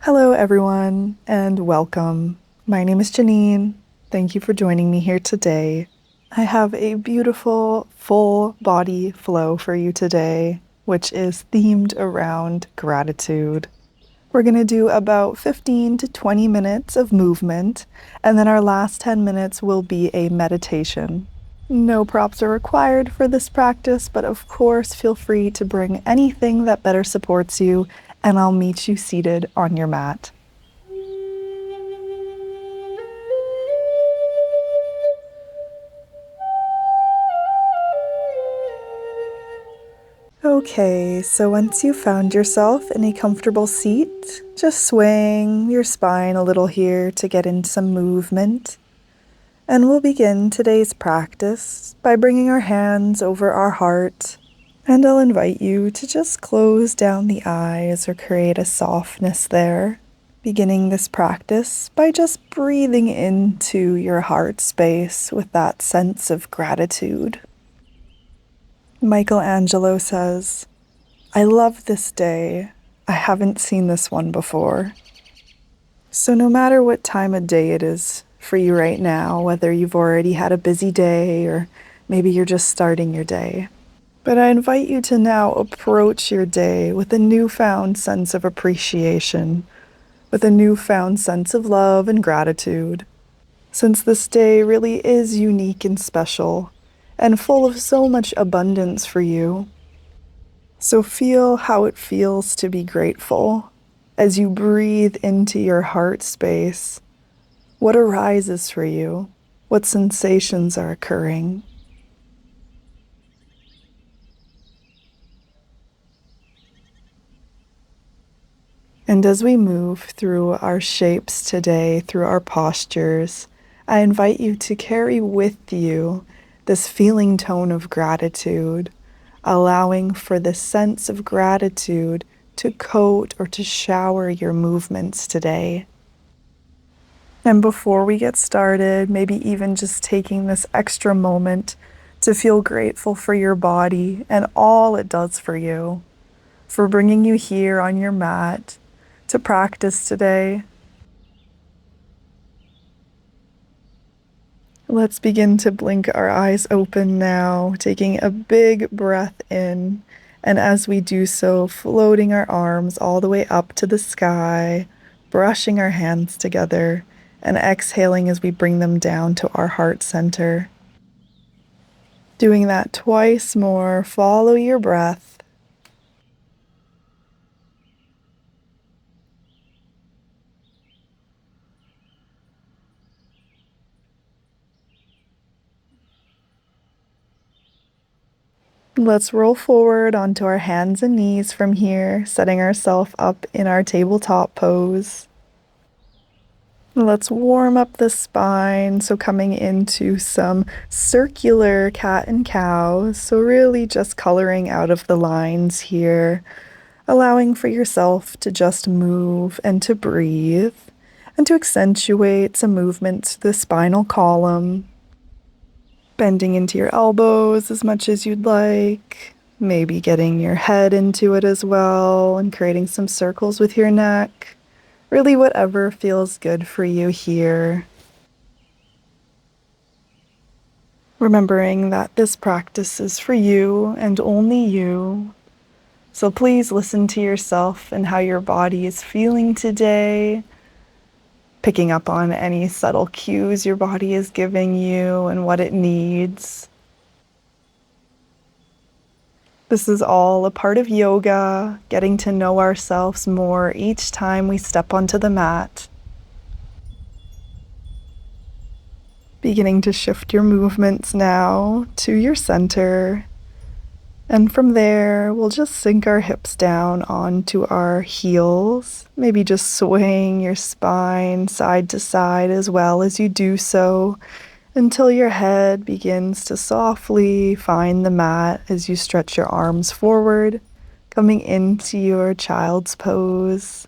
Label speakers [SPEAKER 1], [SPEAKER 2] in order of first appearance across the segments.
[SPEAKER 1] Hello, everyone, and welcome. My name is Janine. Thank you for joining me here today. I have a beautiful full body flow for you today, which is themed around gratitude. We're going to do about 15 to 20 minutes of movement, and then our last 10 minutes will be a meditation. No props are required for this practice, but of course, feel free to bring anything that better supports you, and I'll meet you seated on your mat. Okay, so once you've found yourself in a comfortable seat, just swing your spine a little here to get in some movement. And we'll begin today's practice by bringing our hands over our heart. And I'll invite you to just close down the eyes or create a softness there. Beginning this practice by just breathing into your heart space with that sense of gratitude. Michelangelo says, "I love this day. I haven't seen this one before." So no matter what time of day it is for you right now, whether you've already had a busy day or maybe you're just starting your day, but I invite you to now approach your day with a newfound sense of appreciation, with a newfound sense of love and gratitude, since this day really is unique and special and full of so much abundance for you. So feel how it feels to be grateful as you breathe into your heart space. What arises for you? What sensations are occurring? And as we move through our shapes today, through our postures, I invite you to carry with you this feeling tone of gratitude, allowing for the sense of gratitude to coat or to shower your movements today. And before we get started, maybe even just taking this extra moment to feel grateful for your body and all it does for you, for bringing you here on your mat to practice today. Let's begin to blink our eyes open now, taking a big breath in, and as we do so, floating our arms all the way up to the sky, brushing our hands together, and exhaling as we bring them down to our heart center. Doing that twice more, follow your breath. Let's roll forward onto our hands and knees from here, setting ourselves up in our tabletop pose. Let's warm up the spine, so coming into some circular cat and cow, so really just coloring out of the lines here, allowing for yourself to just move and to breathe, and to accentuate some movement to the spinal column. Bending into your elbows as much as you'd like, maybe getting your head into it as well and creating some circles with your neck. Really whatever feels good for you here. Remembering that this practice is for you and only you. So please listen to yourself and how your body is feeling today, picking up on any subtle cues your body is giving you and what it needs. This is all a part of yoga, getting to know ourselves more each time we step onto the mat. Beginning to shift your movements now to your center. And from there, we'll just sink our hips down onto our heels. Maybe just swaying your spine side to side as well as you do so, until your head begins to softly find the mat as you stretch your arms forward, coming into your child's pose.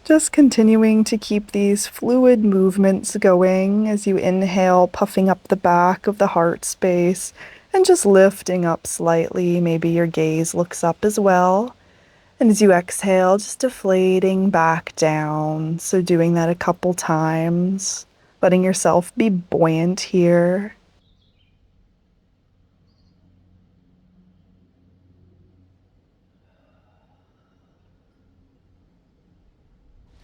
[SPEAKER 1] Just continuing to keep these fluid movements going as you inhale, puffing up the back of the heart space and just lifting up slightly. Maybe your gaze looks up as well. And as you exhale, just deflating back down. So doing that a couple times, letting yourself be buoyant here.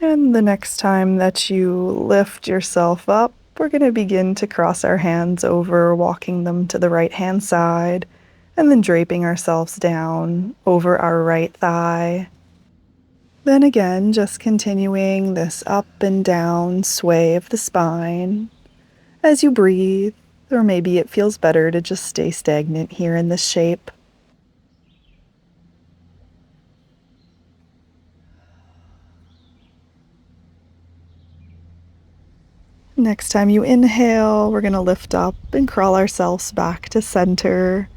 [SPEAKER 1] And the next time that you lift yourself up, we're going to begin to cross our hands over, walking them to the right-hand side, and then draping ourselves down over our right thigh. Then again, just continuing this up and down sway of the spine as you breathe, or maybe it feels better to just stay stagnant here in this shape. Next time you inhale, we're going to lift up and crawl ourselves back to center,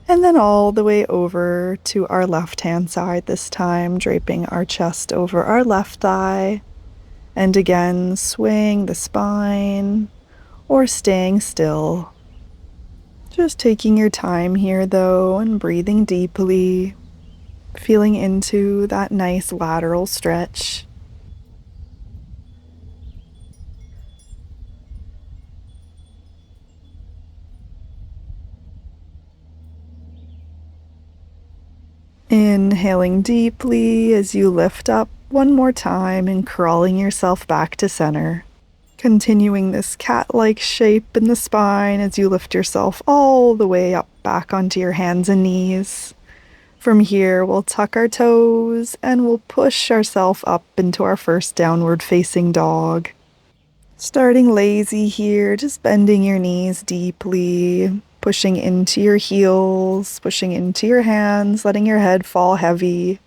[SPEAKER 1] and then all the way over to our left-hand side this time, draping our chest over our left thigh. And again, swaying the spine or staying still. Just taking your time here though and breathing deeply, feeling into that nice lateral stretch. Inhaling deeply as you lift up one more time and crawling yourself back to center. Continuing this cat-like shape in the spine as you lift yourself all the way up back onto your hands and knees. From here, we'll tuck our toes and we'll push ourselves up into our first downward facing dog. Starting lazy here, just bending your knees deeply, pushing into your heels, pushing into your hands, letting your head fall heavy.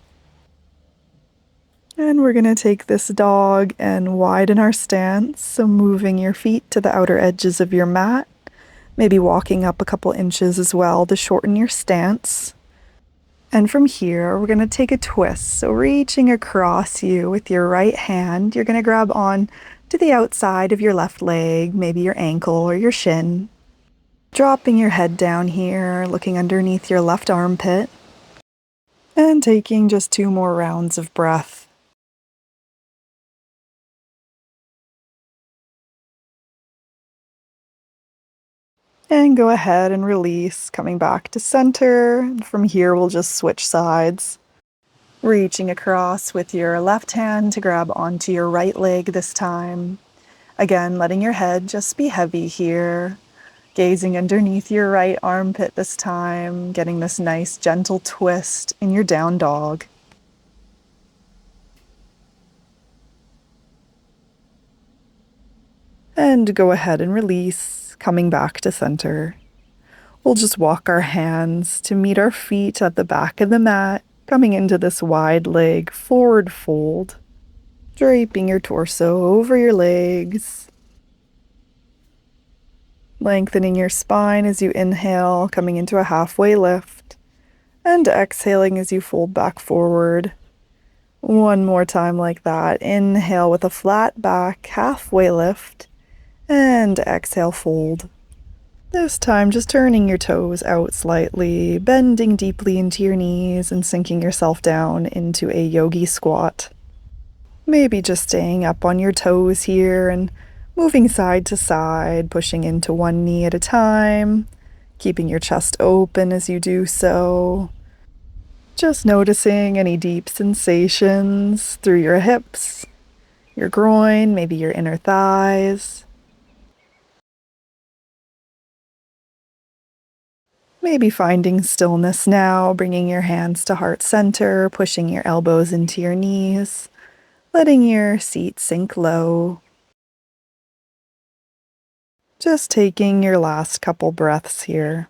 [SPEAKER 1] And we're going to take this dog and widen our stance, so moving your feet to the outer edges of your mat, maybe walking up a couple inches as well to shorten your stance. And from here, we're going to take a twist. So reaching across you with your right hand, you're going to grab on to the outside of your left leg, maybe your ankle or your shin. Dropping your head down here, looking underneath your left armpit. And taking just 2 more rounds of breath. And go ahead and release, coming back to center. And from here, we'll just switch sides. Reaching across with your left hand to grab onto your right leg this time. Again, letting your head just be heavy here. Gazing underneath your right armpit this time, getting this nice gentle twist in your down dog. And go ahead and release, coming back to center. We'll just walk our hands to meet our feet at the back of the mat, coming into this wide leg forward fold, draping your torso over your legs, lengthening your spine as you inhale, coming into a halfway lift, and exhaling as you fold back forward. One more time like that. Inhale with a flat back, halfway lift, and exhale, fold. This time, just turning your toes out slightly, bending deeply into your knees and sinking yourself down into a yogi squat. Maybe just staying up on your toes here and moving side to side, pushing into one knee at a time, keeping your chest open as you do so. Just noticing any deep sensations through your hips, your groin, maybe your inner thighs. Maybe finding stillness now, bringing your hands to heart center, pushing your elbows into your knees, letting your seat sink low. Just taking your last couple breaths here.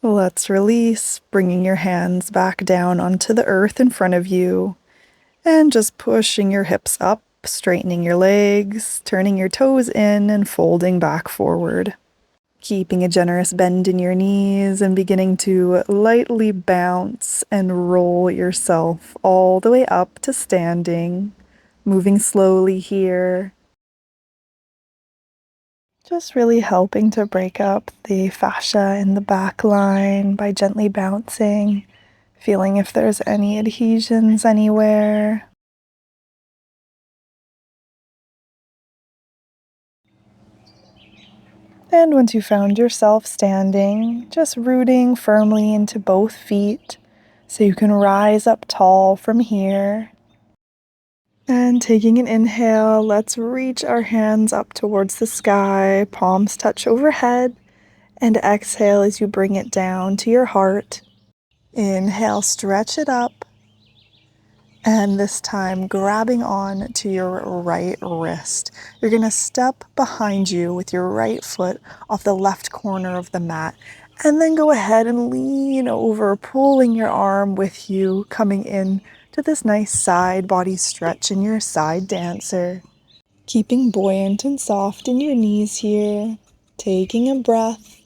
[SPEAKER 1] Let's release, bringing your hands back down onto the earth in front of you, and just pushing your hips up, straightening your legs, turning your toes in, and folding back forward. Keeping a generous bend in your knees and beginning to lightly bounce and roll yourself all the way up to standing, moving slowly here. Just really helping to break up the fascia in the back line by gently bouncing, feeling if there's any adhesions anywhere. And once you found yourself standing, just rooting firmly into both feet so you can rise up tall from here. And taking an inhale, let's reach our hands up towards the sky, palms touch overhead, and exhale as you bring it down to your heart. Inhale, stretch it up, and this time grabbing on to your right wrist. You're going to step behind you with your right foot off the left corner of the mat, and then go ahead and lean over, pulling your arm with you, coming in to this nice side body stretch in your side dancer. Keeping buoyant and soft in your knees here, taking a breath.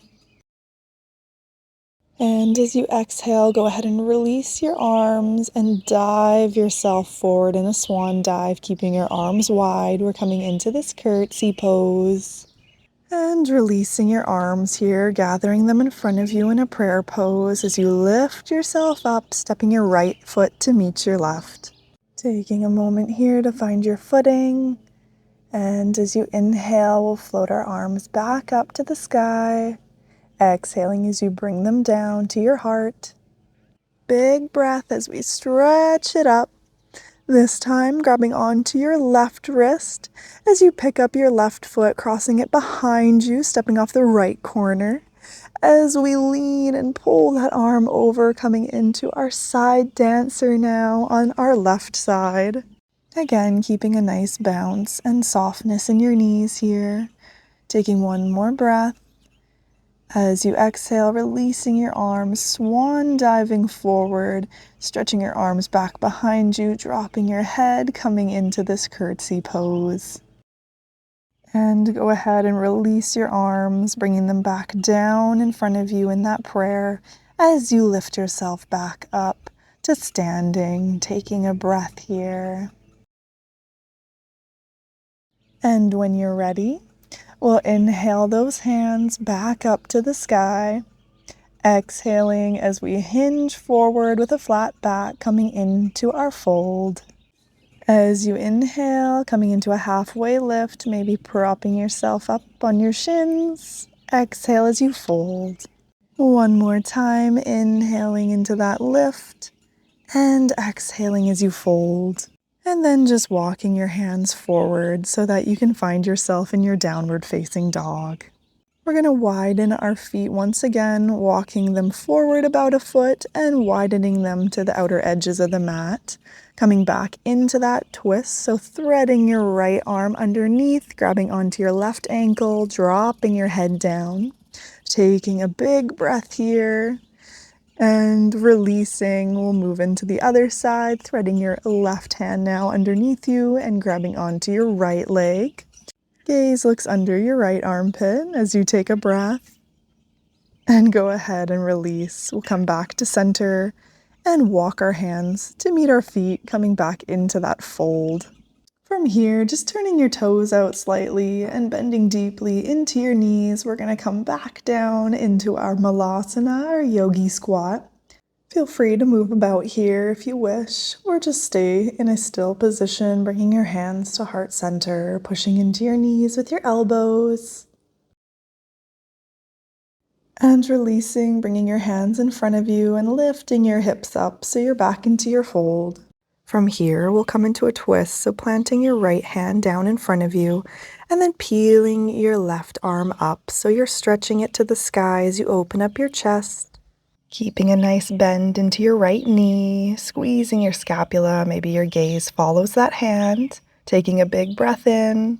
[SPEAKER 1] And as you exhale, go ahead and release your arms and dive yourself forward in a swan dive, keeping your arms wide. We're coming into this curtsy pose. And releasing your arms here, gathering them in front of you in a prayer pose as you lift yourself up, stepping your right foot to meet your left. Taking a moment here to find your footing. And as you inhale, we'll float our arms back up to the sky. Exhaling as you bring them down to your heart. Big breath as we stretch it up. This time grabbing onto your left wrist as you pick up your left foot, crossing it behind you, stepping off the right corner. As we lean and pull that arm over, coming into our side dancer now on our left side. Again, keeping a nice bounce and softness in your knees here. Taking one more breath. As you exhale, releasing your arms, swan diving forward, stretching your arms back behind you, dropping your head, coming into this curtsy pose. And go ahead and release your arms, bringing them back down in front of you in that prayer as you lift yourself back up to standing, taking a breath here. And when you're ready, we'll inhale those hands back up to the sky. Exhaling as we hinge forward with a flat back, coming into our fold. As you inhale, coming into a halfway lift, maybe propping yourself up on your shins. Exhale as you fold. One more time, inhaling into that lift and exhaling as you fold. And then just walking your hands forward so that you can find yourself in your downward facing dog. We're going to widen our feet once again, walking them forward about a foot and widening them to the outer edges of the mat. Coming back into that twist, so threading your right arm underneath, grabbing onto your left ankle, dropping your head down. Taking a big breath here and releasing. We'll move into the other side, threading your left hand now underneath you and grabbing onto your right leg. Gaze looks under your right armpit as you take a breath. And go ahead and release. We'll come back to center and walk our hands to meet our feet, coming back into that fold. From here, just turning your toes out slightly and bending deeply into your knees, we're going to come back down into our malasana, or yogi squat. Feel free to move about here if you wish, or just stay in a still position, bringing your hands to heart center, pushing into your knees with your elbows. And releasing, bringing your hands in front of you and lifting your hips up so you're back into your fold. From here, we'll come into a twist, so planting your right hand down in front of you and then peeling your left arm up so you're stretching it to the sky as you open up your chest. Keeping a nice bend into your right knee, squeezing your scapula, maybe your gaze follows that hand, taking a big breath in.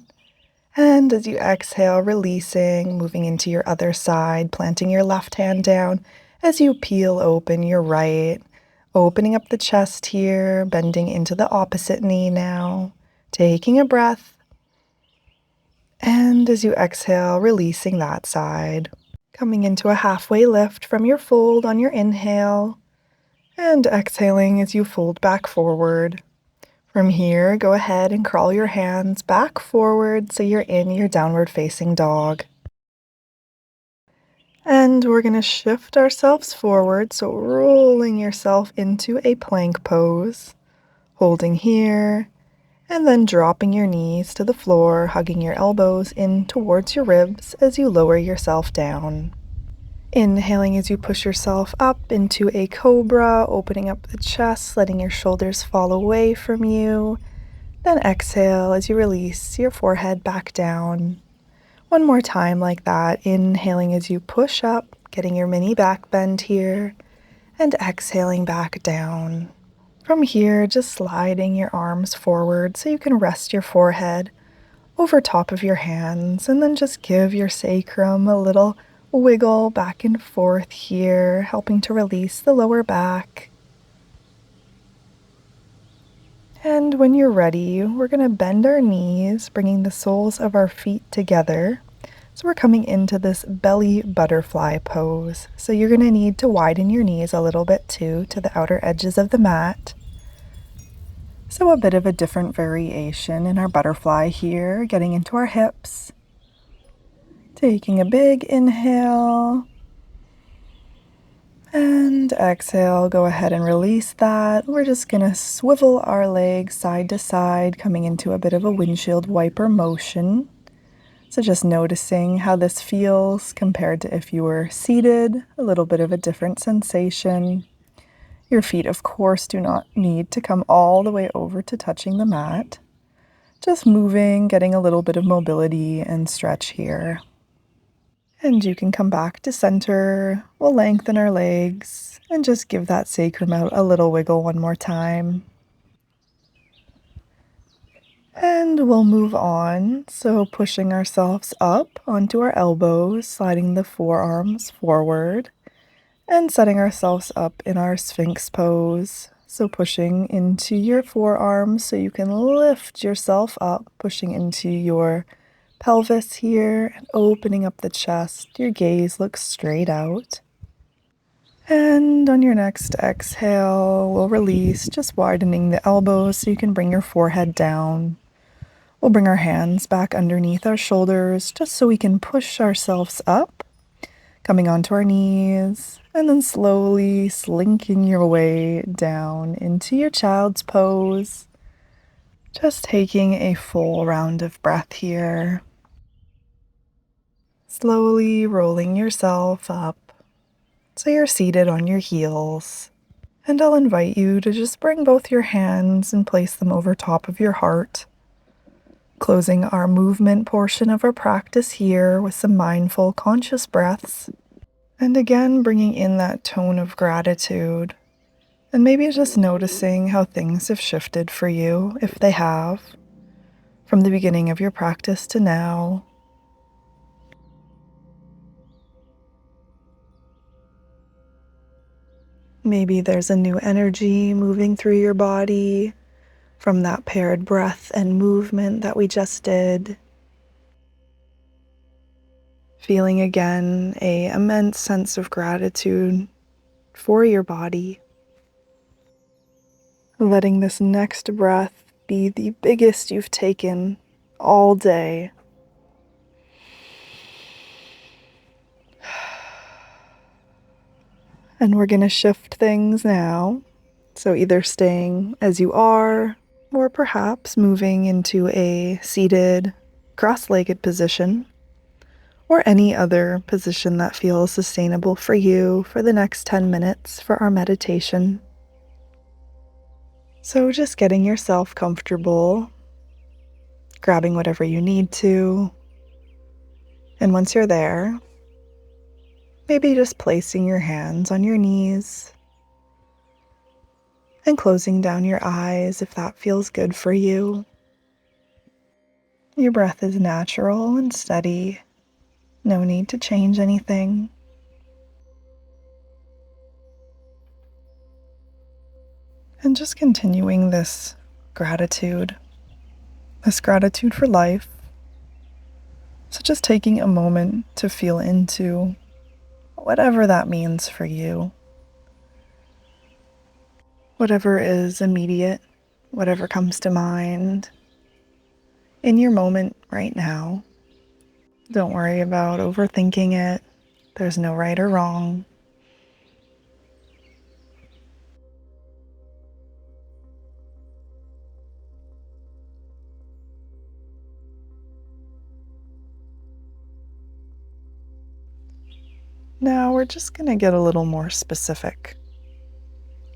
[SPEAKER 1] And as you exhale, releasing, moving into your other side, planting your left hand down as you peel open your right, opening up the chest here, bending into the opposite knee now, taking a breath. And as you exhale, releasing that side. Coming into a halfway lift from your fold on your inhale, and exhaling as you fold back forward. From here, go ahead and crawl your hands back forward so you're in your downward facing dog. And we're going to shift ourselves forward, so rolling yourself into a plank pose, holding here, and then dropping your knees to the floor, hugging your elbows in towards your ribs as you lower yourself down. Inhaling as you push yourself up into a cobra, opening up the chest, letting your shoulders fall away from you. Then exhale as you release your forehead back down. One more time like that, inhaling as you push up, getting your mini back bend here, and exhaling back down. From here, just sliding your arms forward so you can rest your forehead over top of your hands, and then just give your sacrum a little wiggle back and forth here, helping to release the lower back. And when you're ready, we're going to bend our knees, bringing the soles of our feet together. So we're coming into this belly butterfly pose. So you're going to need to widen your knees a little bit too to the outer edges of the mat. So a bit of a different variation in our butterfly here, getting into our hips. Taking a big inhale. And exhale, go ahead and release that. We're just going to swivel our legs side to side, coming into a bit of a windshield wiper motion. So just noticing how this feels compared to if you were seated, a little bit of a different sensation. Your feet, of course, do not need to come all the way over to touching the mat. Just moving, getting a little bit of mobility and stretch here. And you can come back to center. We'll lengthen our legs and just give that sacrum out a little wiggle one more time. And we'll move on. So pushing ourselves up onto our elbows, sliding the forearms forward, and setting ourselves up in our Sphinx pose. So pushing into your forearms so you can lift yourself up, pushing into your pelvis here and opening up the chest. Your gaze looks straight out. And on your next exhale, we'll release, just widening the elbows so you can bring your forehead down. We'll bring our hands back underneath our shoulders just so we can push ourselves up, coming onto our knees, and then slowly slinking your way down into your child's pose. Just taking a full round of breath here. Slowly rolling yourself up so you're seated on your heels. And I'll invite you to just bring both your hands and place them over top of your heart. Closing our movement portion of our practice here with some mindful, conscious breaths. And again, bringing in that tone of gratitude. And maybe just noticing how things have shifted for you, if they have, from the beginning of your practice to now. Maybe there's a new energy moving through your body from that paired breath and movement that we just did. Feeling again an immense sense of gratitude for your body. Letting this next breath be the biggest you've taken all day. And we're going to shift things now. So either staying as you are, or perhaps moving into a seated, cross-legged position, or any other position that feels sustainable for you for the next 10 minutes for our meditation. So just getting yourself comfortable, grabbing whatever you need to, and once you're there, maybe just placing your hands on your knees and closing down your eyes if that feels good for you. Your breath is natural and steady. No need to change anything. And just continuing this gratitude for life. So just taking a moment to feel into whatever that means for you. Whatever is immediate, whatever comes to mind in your moment right now. Don't worry about overthinking it. There's no right or wrong. Now we're just going to get a little more specific.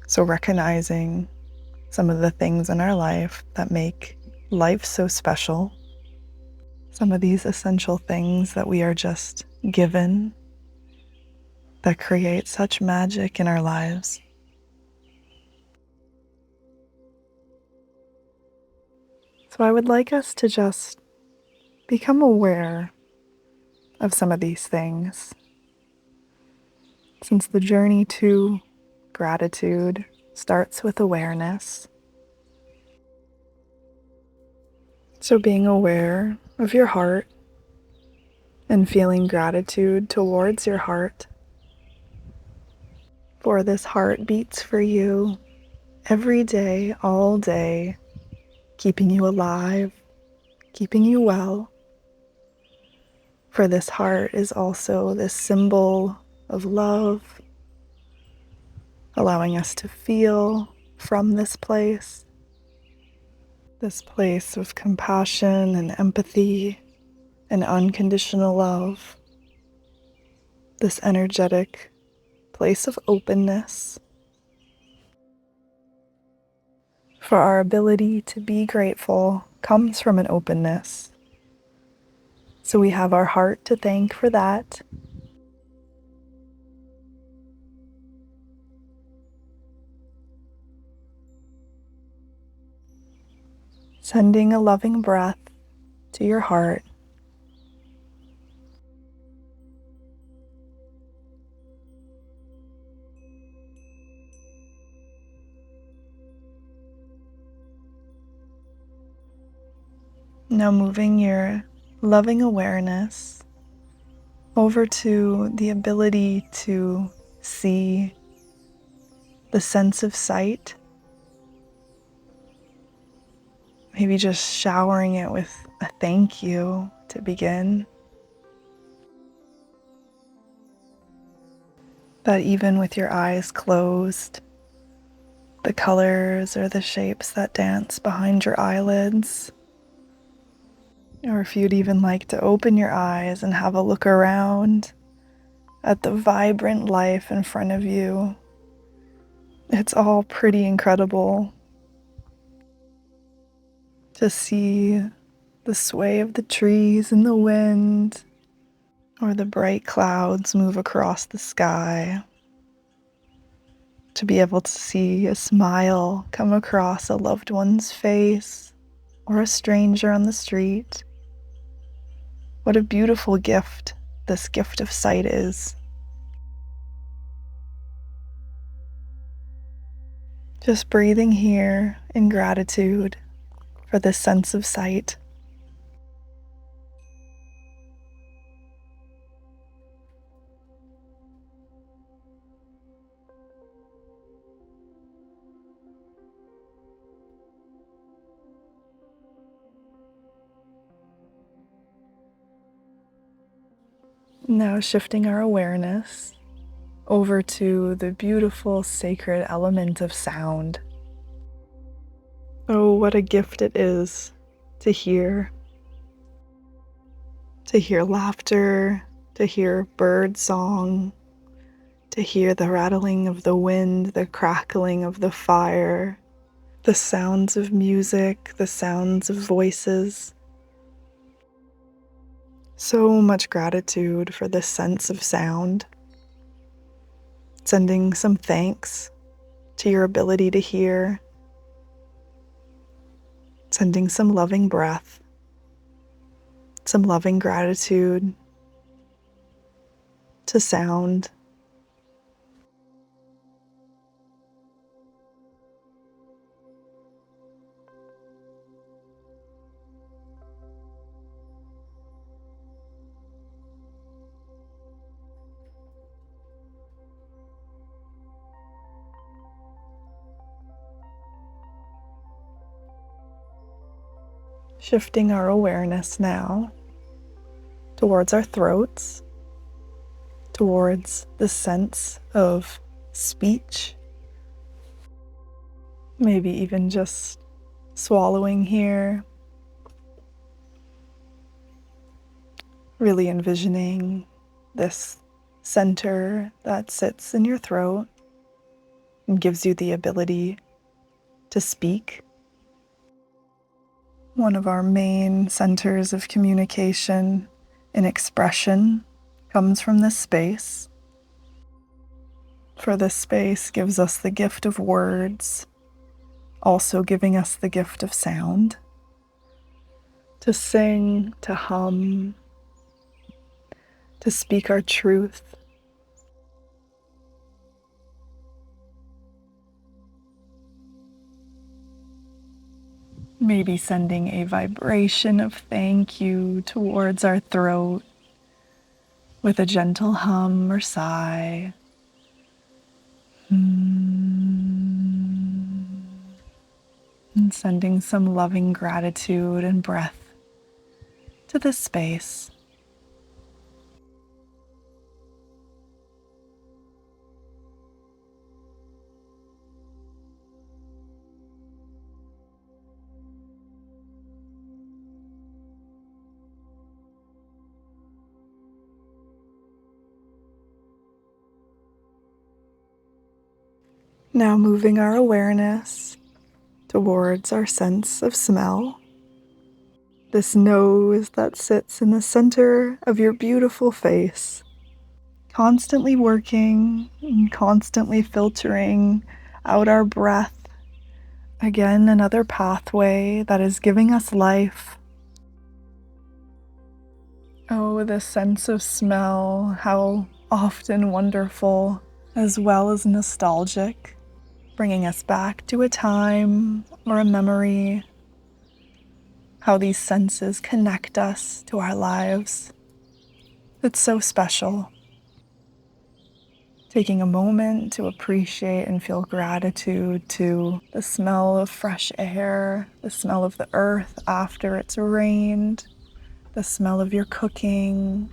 [SPEAKER 1] So recognizing some of the things in our life that make life so special, some of these essential things that we are just given that create such magic in our lives. So I would like us to just become aware of some of these things, since the journey to gratitude starts with awareness. So being aware of your heart and feeling gratitude towards your heart, for this heart beats for you every day, all day, keeping you alive, keeping you well. For this heart is also this symbol of love, allowing us to feel from this place of compassion and empathy and unconditional love, this energetic place of openness for our ability to be grateful comes from an openness. So we have our heart to thank for that. Sending a loving breath to your heart. Now moving your loving awareness over to the ability to see, the sense of sight. Maybe just showering it with a thank you to begin. That even with your eyes closed, the colors or the shapes that dance behind your eyelids, or if you'd even like to open your eyes and have a look around at the vibrant life in front of you, it's all pretty incredible to see the sway of the trees in the wind, or the bright clouds move across the sky, to be able to see a smile come across a loved one's face or a stranger on the street. What a beautiful gift this gift of sight is. Just breathing here in gratitude for this sense of sight. Now shifting our awareness over to the beautiful sacred element of sound. Oh, what a gift it is to hear laughter, to hear bird song, to hear the rattling of the wind, the crackling of the fire, the sounds of music, the sounds of voices. So much gratitude for this sense of sound. Sending some thanks to your ability to hear. Sending some loving breath, some loving gratitude to sound. Shifting our awareness now towards our throats, towards the sense of speech. Maybe even just swallowing here. Really envisioning this center that sits in your throat and gives you the ability to speak. One of our main centers of communication and expression comes from this space. For this space gives us the gift of words, also giving us the gift of sound, to sing, to hum, to speak our truth. Maybe sending a vibration of thank you towards our throat with a gentle hum or sigh. And sending some loving gratitude and breath to this space. Now moving our awareness towards our sense of smell. This nose that sits in the center of your beautiful face, constantly working and constantly filtering out our breath. Again, another pathway that is giving us life. Oh, this sense of smell, how often wonderful as well as nostalgic, bringing us back to a time or a memory, how these senses connect us to our lives. It's so special. Taking a moment to appreciate and feel gratitude to the smell of fresh air, the smell of the earth after it's rained, the smell of your cooking,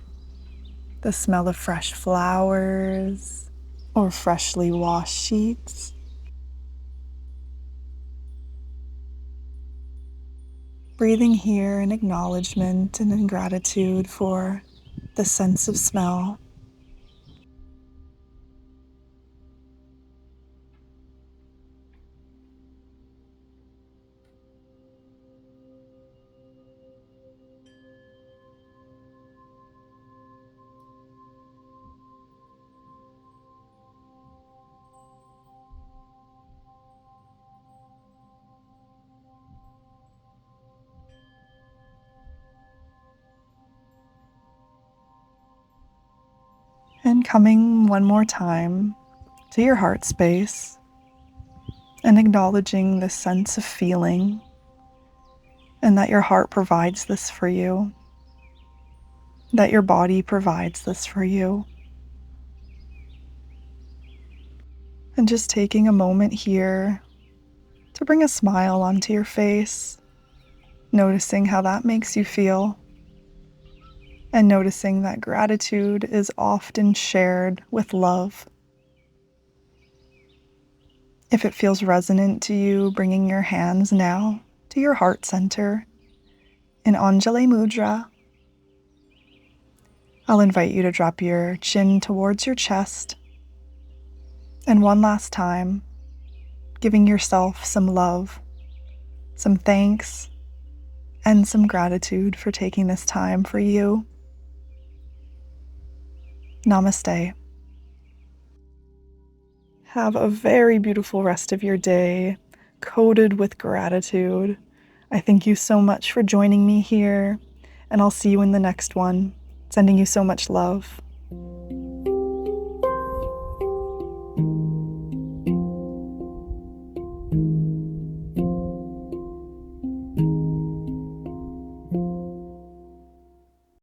[SPEAKER 1] the smell of fresh flowers or freshly washed sheets. Breathing here in acknowledgement and in gratitude for the sense of smell. And coming one more time to your heart space and acknowledging this sense of feeling and that your heart provides this for you, that your body provides this for you. And just taking a moment here to bring a smile onto your face, noticing how that makes you feel, and noticing that gratitude is often shared with love. If it feels resonant to you, bringing your hands now to your heart center in Anjali Mudra. I'll invite you to drop your chin towards your chest. And one last time, giving yourself some love, some thanks, and some gratitude for taking this time for you. Namaste. Have a very beautiful rest of your day, coated with gratitude. I thank you so much for joining me here, and I'll see you in the next one. Sending you so much love.